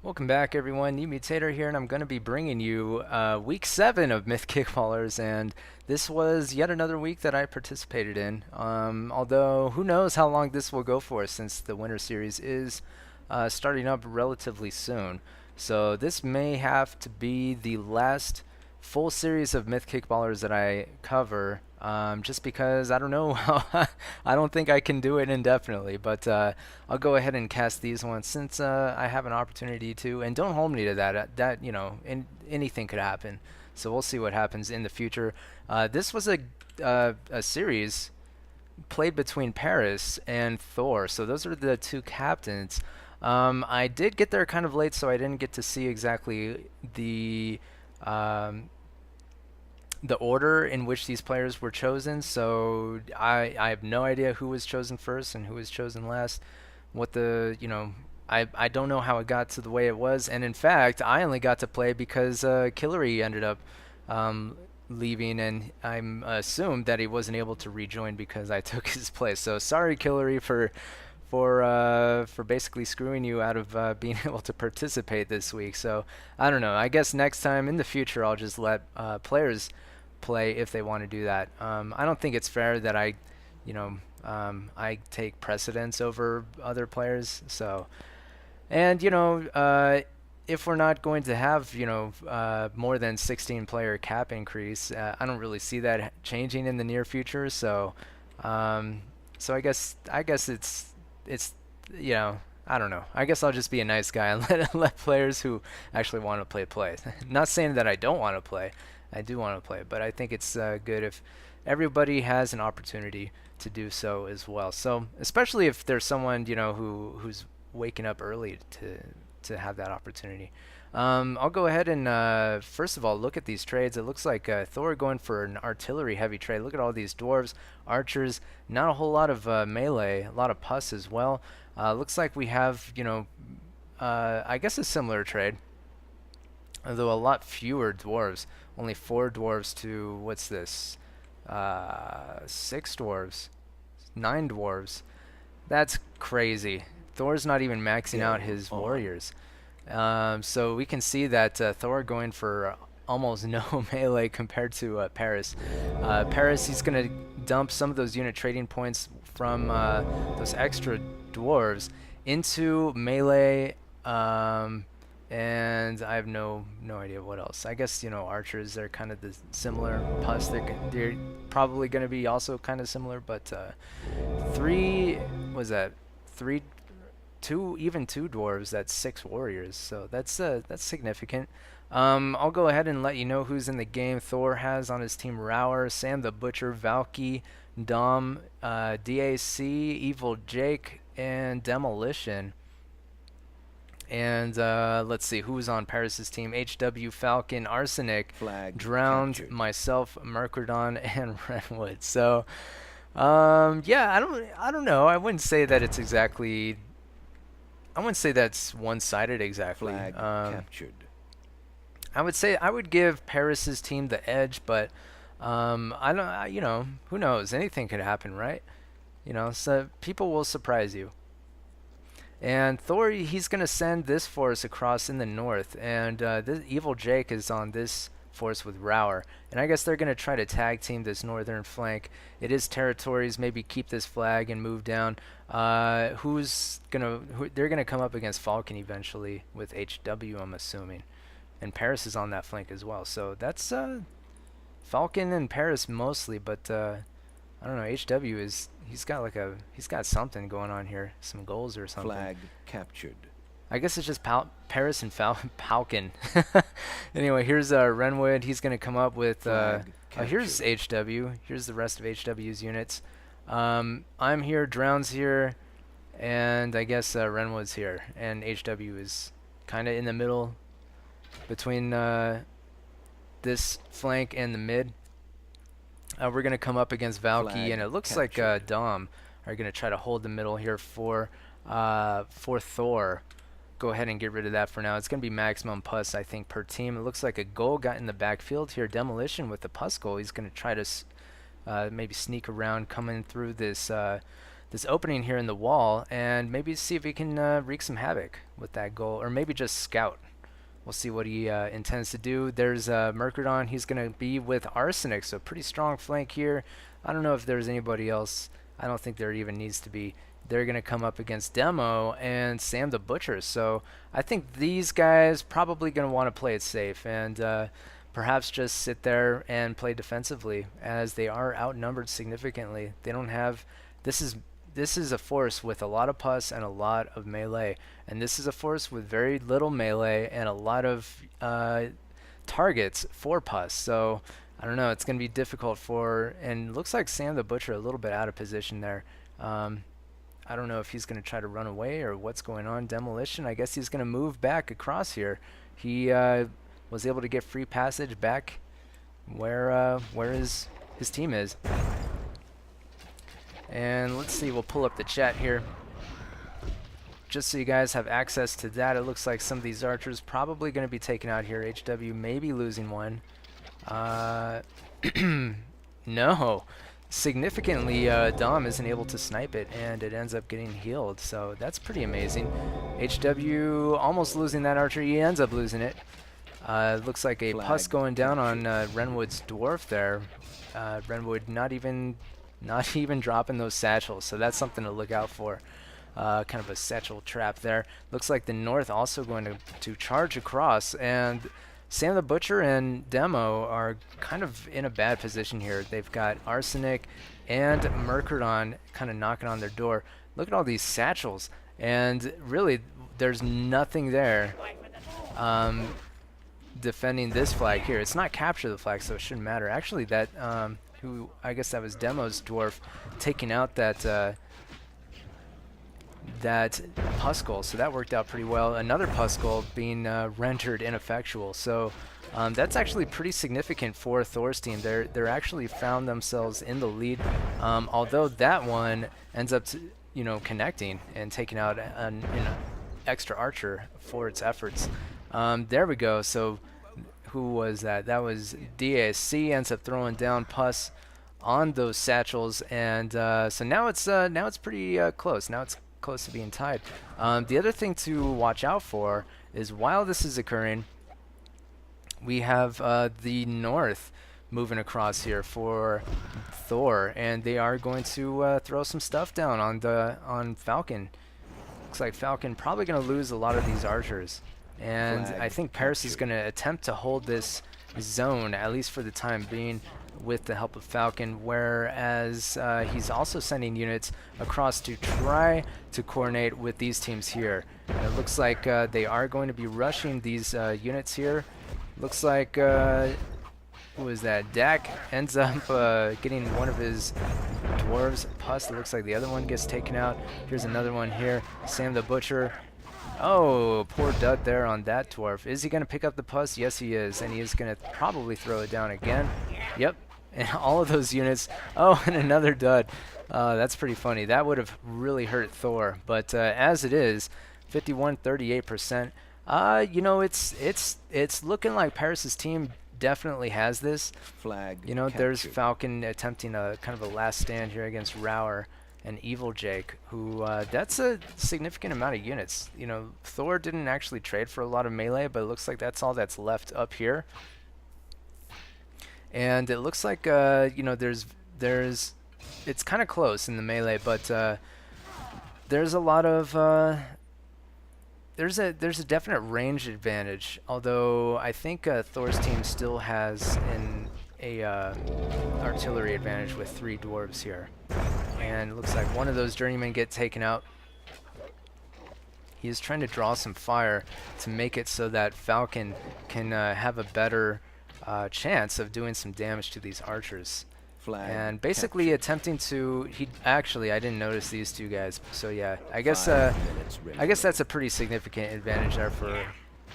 Welcome back, everyone. New Mutator here, and I'm going to be bringing you week 7 of Myth Kickballers, and this was yet another week that I participated in. Although, who knows how long this will go for since the Winter Series is starting up relatively soon. So this may have to be the last full series of Myth Kickballers that I cover, just because I don't know how I don't think I can do it indefinitely, but I'll go ahead and cast these ones since I have an opportunity to, and don't hold me to that. Anything could happen, so we'll see what happens in the future. This was a series played between Paris and Thor, so those are the two captains. I did get there kind of late, so I didn't get to see exactly um, the order in which these players were chosen. So I have no idea who was chosen first and who was chosen last. What the I don't know how it got to the way it was, and in fact, I only got to play because Killary ended up leaving, and I'm assumed that he wasn't able to rejoin because I took his place. So sorry, Killary, for basically screwing you out of being able to participate this week. So I don't know. I guess next time in the future I'll just let players play if they want to do that. I don't think it's fair that I take precedence over other players. So, and if we're not going to have more than 16 player cap increase, I don't really see that changing in the near future. So, so I guess it's I don't know. I guess I'll just be a nice guy and let players who actually want to play. Not saying that I don't want to play. I do want to play, but I think it's good if everybody has an opportunity to do so as well. So especially if there's someone who's waking up early to have that opportunity. I'll go ahead and first of all look at these trades. It looks like Thor going for an artillery heavy trade. Look at all these dwarves, archers, not a whole lot of melee, a lot of pus as well. Looks like we have I guess a similar trade, although a lot fewer dwarves. Only 4 dwarves to, what's this? 6 dwarves, 9 dwarves. That's crazy. Thor's not even maxing out his warriors. So we can see that Thor going for almost no melee compared to Paris. Paris, he's going to dump some of those unit trading points from those extra dwarves into melee, and I have no idea what else. I guess archers, they're kind of the similar. Plus they're probably going to be also kind of similar, but three was that three two dwarves, that's 6 warriors, so that's significant. I'll go ahead and let you know who's in the game. Thor has on his team Rower, Sam the Butcher, Valky, Dom, DAC, Evil Jake, and Demolition. And let's see who's on Paris's team. HW, Falcon, Arsenic, Flag Drowned, captured. myself, Mercredon, and Renwood. So yeah, I don't know. I wouldn't say that's one-sided exactly. Flag captured. I would say I would give Paris's team the edge, but I don't. Who knows? Anything could happen, right? So people will surprise you. And Thor, he's gonna send this force across in the north, and this Evil Jake is on this force with Rower, and I guess they're gonna try to tag team this northern flank. It is territories. Maybe keep this flag and move down. They're gonna come up against Falcon eventually with HW, I'm assuming, and Paris is on that flank as well. So that's Falcon and Paris mostly, but I don't know. HW he's got something going on here, some goals or something. Flag captured. I guess it's just Paris and Falcon. Anyway, here's Renwood. He's gonna come up with. Here's HW. Here's the rest of HW's units. I'm here. Drown's here, and I guess Renwood's here, and HW is kind of in the middle between this flank and the mid. We're gonna come up against Valky, and it looks like Dom are gonna try to hold the middle here for Thor. Go ahead and get rid of that for now. It's going to be maximum pus, I think, per team. It looks like a goal got in the backfield here. Demolition with the pus goal. He's going to try to maybe sneak around coming through this this opening here in the wall and maybe see if he can wreak some havoc with that goal, or maybe just scout. We'll see what he intends to do. There's Mercadon. He's going to be with Arsenic, so pretty strong flank here. I don't know if there's anybody else. I don't think there even needs to be. They're going to come up against Demo and Sam the Butcher. So I think these guys probably going to want to play it safe and perhaps just sit there and play defensively, as they are outnumbered significantly. They don't have this is a force with a lot of pus and a lot of melee, and this is a force with very little melee and a lot of targets for pus. So I don't know, it's going to be difficult for, and looks like Sam the Butcher a little bit out of position there. I don't know if he's going to try to run away or what's going on. Demolition, I guess he's going to move back across here. He was able to get free passage back where his team is. And let's see, we'll pull up the chat here just so you guys have access to that. It looks like some of these archers probably going to be taken out here. HW maybe losing one. No. Significantly, Dom isn't able to snipe it, and it ends up getting healed. So that's pretty amazing. HW almost losing that archer. He ends up losing it. Looks like a pus going down on Renwood's dwarf there. Renwood not even dropping those satchels, so that's something to look out for. Kind of a satchel trap there. Looks like the North also going to charge across, and Sam the Butcher and Demo are kind of in a bad position here. They've got Arsenic and Mercadon kind of knocking on their door. Look at all these satchels, and really there's nothing there defending this flag here. It's not capture the flag, so it shouldn't matter. Actually, that who I guess that was Demo's dwarf taking out that that Puskull, so that worked out pretty well. Another Puskull being rendered ineffectual, so that's actually pretty significant for Thor's team. They're actually found themselves in the lead, although that one ends up connecting and taking out an extra archer for its efforts. There we go. So who was that? That was DAC. Ends up throwing down pus on those satchels, and so now it's pretty close. Now it's close to being tied. The other thing to watch out for is while this is occurring, we have the North moving across here for Thor, and they are going to throw some stuff down on Falcon. Looks like Falcon probably going to lose a lot of these archers. And I think Paris is going to attempt to hold this zone, at least for the time being, with the help of Falcon, whereas he's also sending units across to try to coordinate with these teams here. And it looks like they are going to be rushing these units here. Looks like, who is that? Dak ends up getting one of his dwarves. Pus, it looks like the other one gets taken out. Here's another one here. Sam the Butcher. Oh, poor dud there on that dwarf. Is he going to pick up the pus? Yes, he is. And he is going to probably throw it down again. Yep. And all of those units. Oh, and another dud. That's pretty funny. That would have really hurt Thor. But as it is, 51-38%. It's looking like Paris's team definitely has this. Flag. There's Falcon attempting a kind of a last stand here against Rower and Evil Jake, who that's a significant amount of units. Thor didn't actually trade for a lot of melee, but it looks like that's all that's left up here. And it looks like it's kind of close in the melee, but there's a lot of there's a definite range advantage. Although I think Thor's team still has a artillery advantage with 3 dwarves here. And it looks like one of those journeymen get taken out. He is trying to draw some fire to make it so that Falcon can have a better chance of doing some damage to these archers. And basically attempting to, I didn't notice these two guys, so yeah, I guess that's a pretty significant advantage there for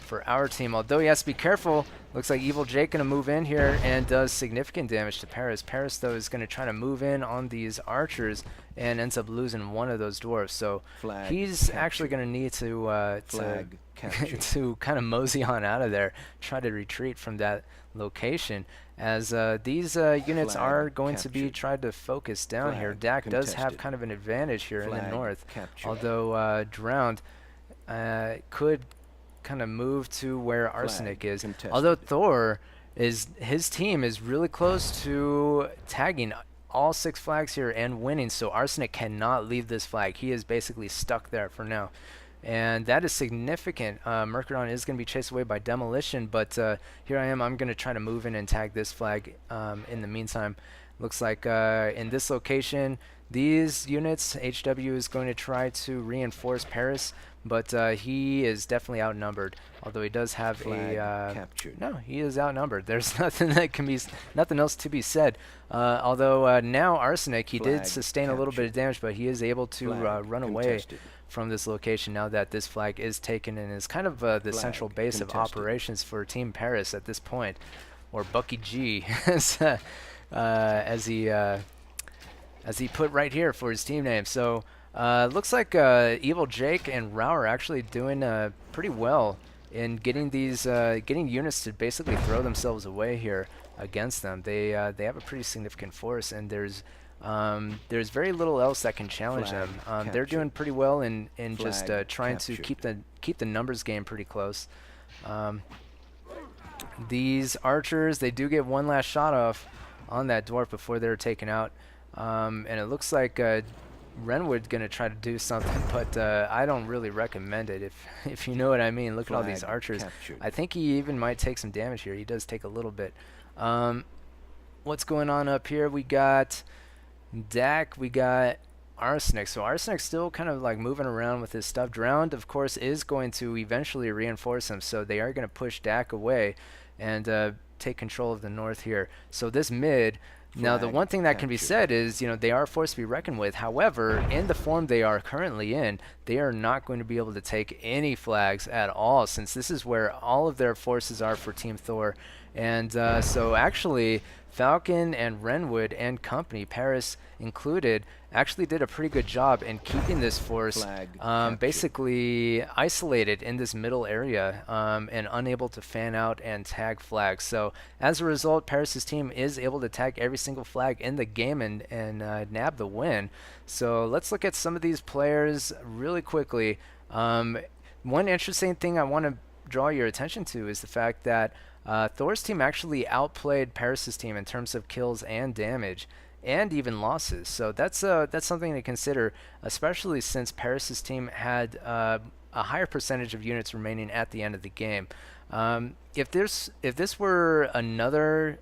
for our team. Although he has to be careful. Looks like Evil Jake going to move in here and does significant damage to Paris. Paris, though, is going to try to move in on these archers and ends up losing one of those dwarves. So Flag he's captured. actually going to need to Flag captured. to kind of mosey on out of there, try to retreat from that location, as these units Flag are going to be captured. tried to focus down here. Flag Dak does have contested. kind of an advantage here in the Flag north, captured. although Drowned could kind of move to where Arsenic is. contested. Although Thor his team is really close to tagging all 6 flags here and winning, so Arsenic cannot leave this flag. He is basically stuck there for now. And that is significant. Mercadon is going to be chased away by Demolition, but here I am. I'm going to try to move in and tag this flag in the meantime. Looks like in this location, these units, HW is going to try to reinforce Paris, but he is definitely outnumbered. Although he does have Flag a captured. no, he is outnumbered. There's nothing that can be nothing else to be said. Although now Arsenic, he did Flag sustain a little bit of captured. damage, but he is able to Flag run away contested. from this location now that this flag is taken and is kind of the Flag central base of contested. operations for Team Paris at this point, or Bucky G, as he put right here for his team name. So looks like Evil Jake and Rao are actually doing pretty well in getting these getting units to basically throw themselves away here against them. They have a pretty significant force, and there's very little else that can challenge Flag them. They're doing pretty well in just Flag trying to captured. keep the numbers game pretty close. These archers, they do get one last shot off on that dwarf before they're taken out, and it looks like Renwood's gonna try to do something, but I don't really recommend it, if you know what I mean. Look at all these Flag archers. captured. I think he even might take some damage here. He does take a little bit. What's going on up here? We got Dak, we got Arsenic. So Arsenic's still kind of like moving around with his stuff. Drowned, of course, is going to eventually reinforce him, so they are going to push Dak away and take control of the north here. So this mid, now the Flag one thing that can be captured. said is, they are forced to be reckoned with. However, in the form they are currently in, they are not going to be able to take any flags at all, since this is where all of their forces are for Team Thor. And so actually, Falcon and Renwood and company, Paris included, actually did a pretty good job in keeping this force Flag captured. basically isolated in this middle area and unable to fan out and tag flags. So as a result, Paris's team is able to tag every single flag in the game and nab the win. So let's look at some of these players really quickly. One interesting thing I want to draw your attention to is the fact that Thor's team actually outplayed Paris's team in terms of kills and damage, and even losses. So that's something to consider, especially since Paris's team had a higher percentage of units remaining at the end of the game. If this were another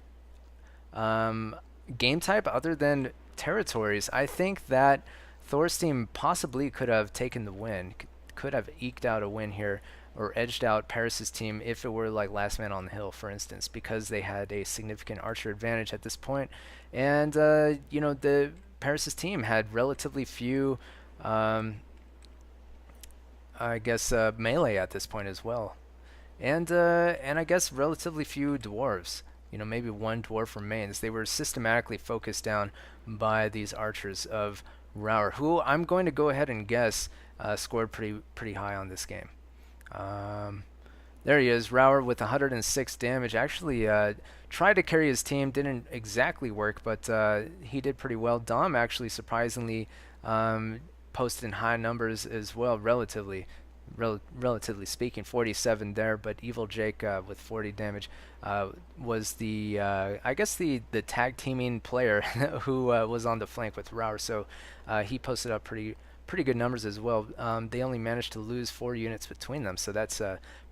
game type other than territories, I think that Thor's team possibly could have taken the win, could have eked out a win here, or edged out Paris's team if it were like last man on the hill, for instance, because they had a significant archer advantage at this point. And the Paris's team had relatively few melee at this point as well, and I guess relatively few dwarves. Maybe one dwarf remains. They were systematically focused down by these archers of Rauer, who I'm going to go ahead and guess scored pretty high on this game. There he is, Rauer with 106 damage. Actually tried to carry his team, didn't exactly work, but he did pretty well. Dom actually surprisingly posted in high numbers as well, relatively speaking, 47 there, but Evil Jake with 40 damage was the I guess the tag teaming player who was on the flank with Rauer, so he posted up pretty good numbers as well. They only managed to lose 4 units between them, so that's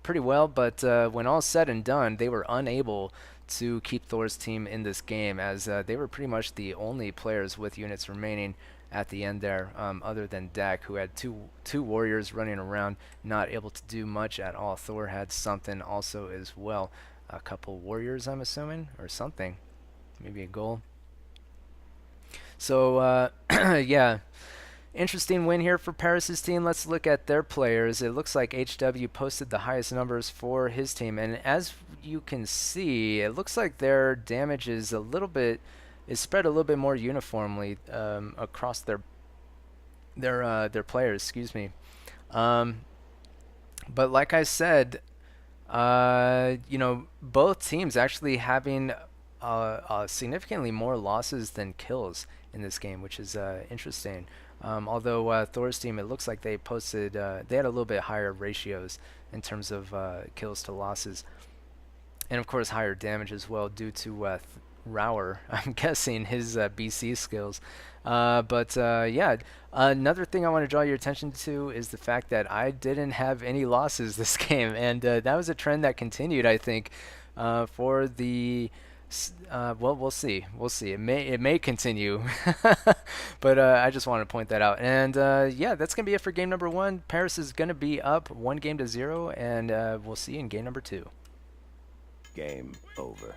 pretty well, but when all said and done, they were unable to keep Thor's team in this game, as they were pretty much the only players with units remaining at the end there, other than Dak, who had two warriors running around, not able to do much at all. Thor had something also as well, a couple warriors, I'm assuming, or something, maybe a goal. So yeah, interesting win here for Paris's team. Let's look at their players. It looks like HW posted the highest numbers for his team, and as you can see, it looks like their damage is is spread a little bit more uniformly across their players. Excuse me. Um, but like I said, both teams actually having significantly more losses than kills in this game, which is interesting. Although Thor's team, it looks like they posted, they had a little bit higher ratios in terms of kills to losses, and of course higher damage as well due to Rauer, I'm guessing his BC skills. Yeah, another thing I want to draw your attention to is the fact that I didn't have any losses this game, and that was a trend that continued, I think, for the. Well, we'll see. We'll see. It may continue, but I just want to point that out. And yeah, that's gonna be it for game number 1. Paris is gonna be up 1-0, and we'll see you in game number 2. Game over.